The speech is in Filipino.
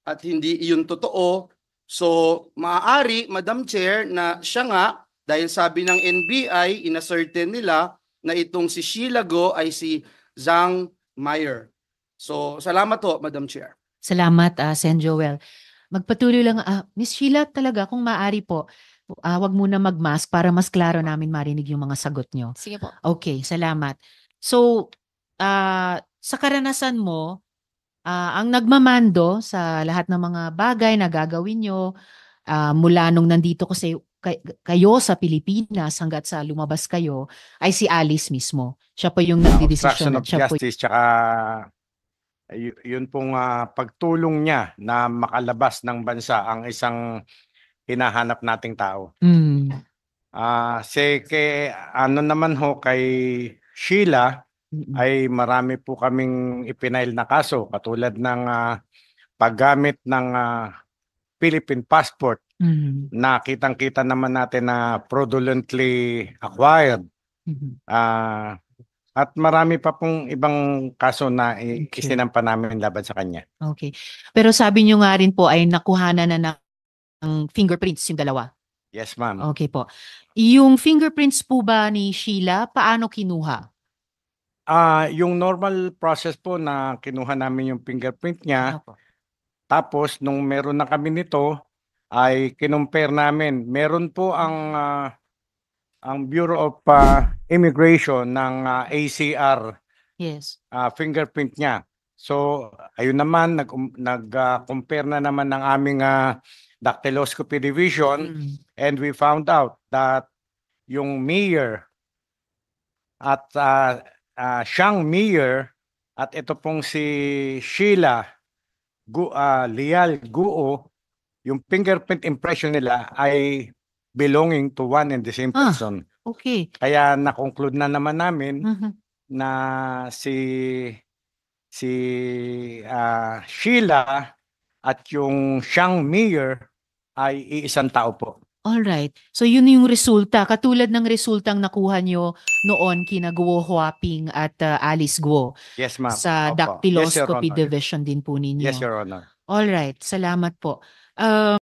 at hindi iyon totoo. So, maaari, Madam Chair, na siya nga, dahil sabi ng NBI, inacertain nila na itong si Sheila Go ay si Zhang Meyer. So, salamat ho, Madam Chair. Salamat, Sen Joel. Magpatuloy lang, Miss Sheila, talaga, kung maaari po, wag muna mag-mask para mas klaro namin marinig yung mga sagot nyo. Sige po. Okay, salamat. So, sa karanasan mo, ang nagmamando sa lahat ng mga bagay na gagawin nyo, mula nung nandito kayo sa Pilipinas hanggat sa lumabas kayo, ay si Alice mismo. Siya po yung Obstruction nagdidesisyon. of justice, tsaka yun pong pagtulong niya na makalabas ng bansa ang isang hinahanap nating tao. Ano naman ho kay Sheila, ay marami po kaming ipinail na kaso katulad ng paggamit ng Philippine passport na kitang-kita naman natin na fraudulently acquired. At marami pa pong ibang kaso na isinampa namin laban sa kanya. Okay. Pero sabi nyo nga rin po ay nakuhanan na ng fingerprints yung dalawa. Yes, ma'am. Okay po. Yung fingerprints po ba ni Sheila, paano kinuha? Yung normal process po na kinuha namin yung fingerprint niya. Ano po? Tapos nung meron na kami nito ay kinumpare namin. Meron po ang Bureau of Immigration ng ACR Yes. fingerprint niya. So ayun naman nag-compare na naman ng aming dactyloscopy division and we found out that yung mayor at Zhang Meyer at ito pong si Sheila Lial Guo, yung fingerprint impression nila ay belonging to one and the same person. Okay. Kaya na-conclude na naman namin na si Sheila at yung Zhang Meyer ay iisang tao po. Alright. So yun yung resulta. Katulad ng resultang nakuha nyo noon kina Guo Huaping at Alice Guo. Yes, ma'am. Sa Opo. dactyloscopy Yes, Your Honor. division din po ninyo. Yes, Your Honor. Alright. Salamat po.